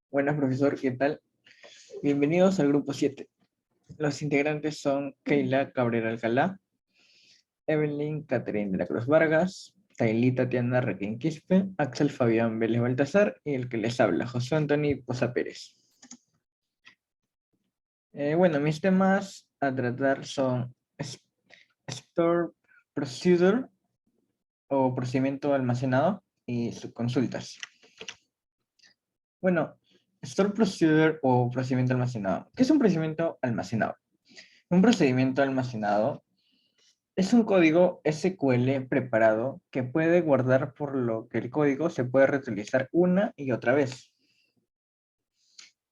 Buenas, profesor, ¿qué tal? Bienvenidos al grupo 7. Los integrantes son Keila Cabrera Alcalá, Evelyn Catherine de la Cruz Vargas, Tailí Tatiana Requín Quispe, Axel Fabián Vélez Baltasar y el que les habla, José Antonio Poza Pérez. Bueno, mis temas a tratar son Store Procedure o procedimiento almacenado y sus consultas. Bueno, Store Procedure o procedimiento almacenado. ¿Qué es un procedimiento almacenado? Un procedimiento almacenado es un código SQL preparado que puede guardar, por lo que el código se puede reutilizar una y otra vez.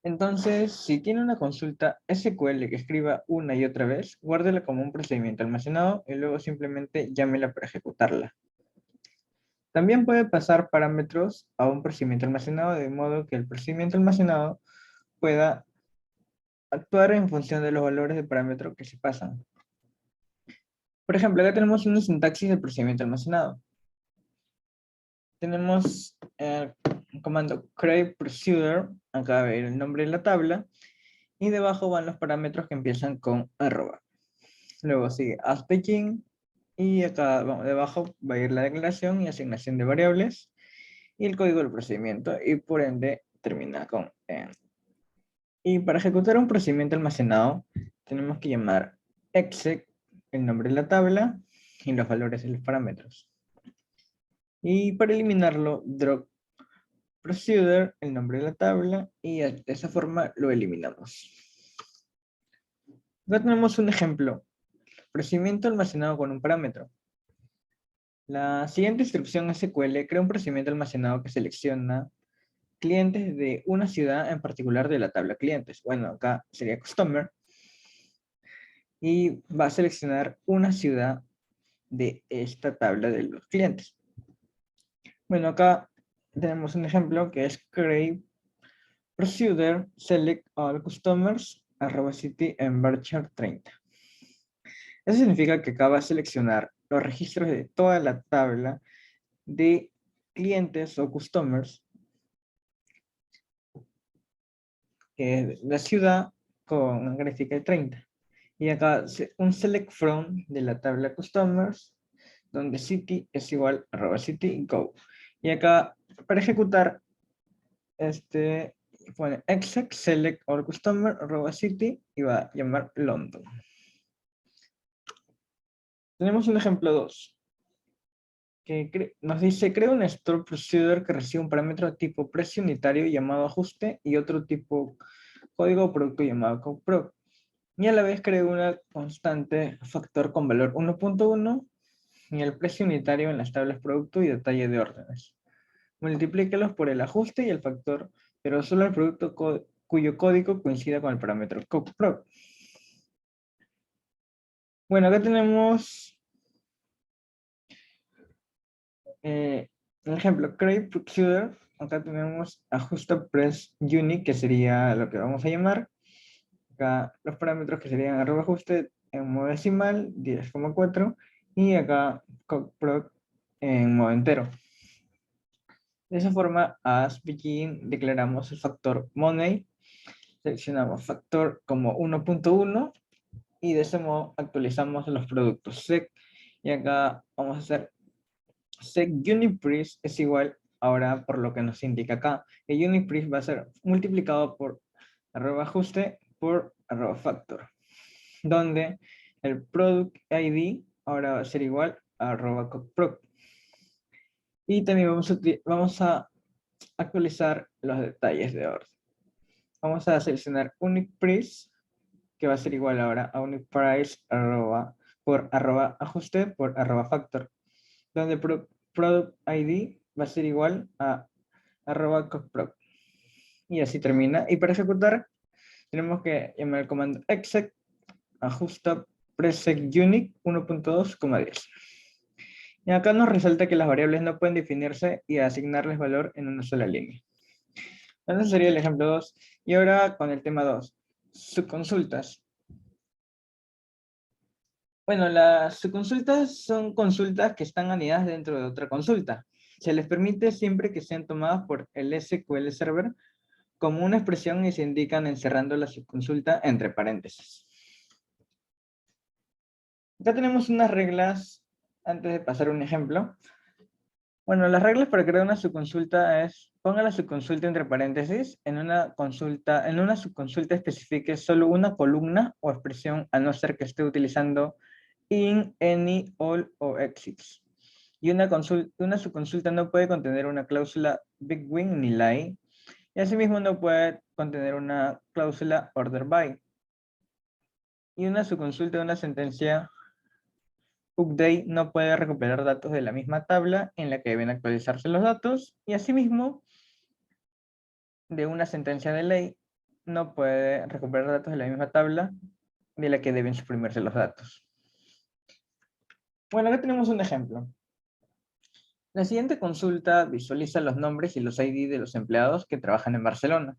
Entonces, si tiene una consulta SQL que escriba una y otra vez, guárdela como un procedimiento almacenado y luego simplemente llámela para ejecutarla. También puede pasar parámetros a un procedimiento almacenado de modo que el procedimiento almacenado pueda actuar en función de los valores de parámetro que se pasan. Por ejemplo, acá tenemos una sintaxis del procedimiento almacenado. Tenemos el comando create procedure, acá va el nombre de la tabla, y debajo van los parámetros que empiezan con arroba. Luego sigue as begin, y acá debajo va a ir la declaración y asignación de variables, y el código del procedimiento, y por ende termina con end. Y para ejecutar un procedimiento almacenado, tenemos que llamar exec, el nombre de la tabla, y los valores de los parámetros. Y para eliminarlo, drop procedure, el nombre de la tabla, y de esa forma lo eliminamos. Acá tenemos un ejemplo. Procedimiento almacenado con un parámetro. La siguiente instrucción SQL crea un procedimiento almacenado que selecciona clientes de una ciudad en particular de la tabla clientes. Bueno, acá sería customer. Y va a seleccionar una ciudad de esta tabla de los clientes. Bueno, acá tenemos un ejemplo que es create procedure select all customers @city en varchar 30. Eso significa que acaba de seleccionar los registros de toda la tabla de clientes o customers de la ciudad con una gráfica de 30. Y acá un select from de la tabla customers donde city es igual @city go. Y acá para ejecutar pone exec select all customer @city y va a llamar London. Tenemos un ejemplo 2 que nos dice crea un store procedure que recibe un parámetro tipo precio unitario llamado ajuste y otro tipo código o producto llamado coproc. Y a la vez crea una constante factor con valor 1.1 y el precio unitario en las tablas producto y detalle de órdenes. Multiplícalos por el ajuste y el factor, pero solo el producto cuyo código coincida con el parámetro coproc. Bueno, acá tenemos el ejemplo, create procedure. Acá tenemos ajusta press unique, que sería lo que vamos a llamar. Acá los parámetros que serían @ajuste en modo decimal, 10,4. Y acá coproc en modo entero. De esa forma, as begin declaramos el factor money. Seleccionamos factor como 1.1 y de ese modo actualizamos los productos sec. Y acá vamos a hacer sec uniprice es igual, ahora por lo que nos indica acá, que uniprice va a ser multiplicado por @ajuste por @factor, donde el product ID ahora va a ser igual a @coproc. Y también vamos a actualizar los detalles de orden. Vamos a seleccionar uniprice, que va a ser igual ahora a uniprice por @ajuste por @factor, donde product ID va a ser igual a @coproc. Y así termina. Y para ejecutar, tenemos que llamar el comando exec ajusta presec unique 1.2,10. Y acá nos resalta que las variables no pueden definirse y asignarles valor en una sola línea. Ese sería el ejemplo 2. Y ahora con el tema 2. Subconsultas. Bueno, las subconsultas son consultas que están anidadas dentro de otra consulta. Se les permite siempre que sean tomadas por el SQL Server como una expresión y se indican encerrando la subconsulta entre paréntesis. Acá tenemos unas reglas antes de pasar a un ejemplo. Bueno, las reglas para crear una subconsulta es, ponga la subconsulta entre paréntesis, en una subconsulta especifique solo una columna o expresión a no ser que esté utilizando in, any, all o exits. Y una subconsulta no puede contener una cláusula big win ni lie, y asimismo no puede contener una cláusula order by. Y una subconsulta de una sentencia update no puede recuperar datos de la misma tabla en la que deben actualizarse los datos, y asimismo de una sentencia de ley no puede recuperar datos de la misma tabla de la que deben suprimirse los datos. Bueno, acá tenemos un ejemplo. La siguiente consulta visualiza los nombres y los ID de los empleados que trabajan en Barcelona.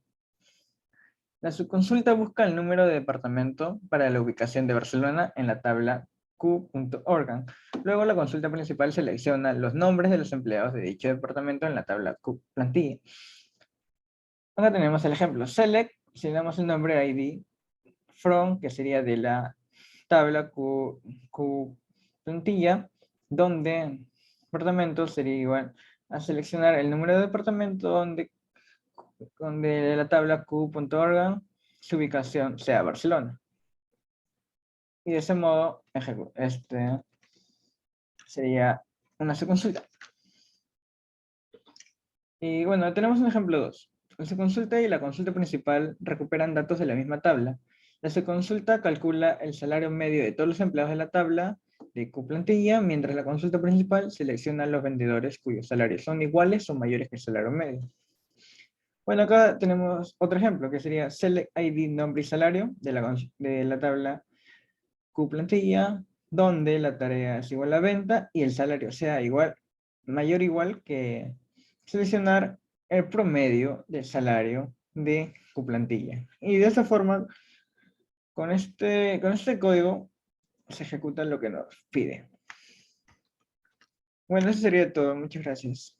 La subconsulta busca el número de departamento para la ubicación de Barcelona en la tabla q.organ. Luego la consulta principal selecciona los nombres de los empleados de dicho departamento en la tabla q.plantilla. Acá tenemos el ejemplo. Select, si damos el nombre ID, from, que sería de la tabla q.plantilla, donde departamento sería igual a seleccionar el número de departamento donde la tabla q.organ su ubicación sea Barcelona. Y de ese modo, sería una subconsulta. Y bueno, tenemos un ejemplo 2. La subconsulta y la consulta principal recuperan datos de la misma tabla. La subconsulta calcula el salario medio de todos los empleados de la tabla de Q-plantilla, mientras la consulta principal selecciona los vendedores cuyos salarios son iguales o mayores que el salario medio. Bueno, acá tenemos otro ejemplo, que sería select ID, nombre y salario de la tabla Q-plantilla, donde la tarea es igual a venta y el salario sea igual, mayor o igual que seleccionar el promedio del salario de Q-plantilla. Y de esta forma, con este código, se ejecuta lo que nos pide. Bueno, eso sería todo. Muchas gracias.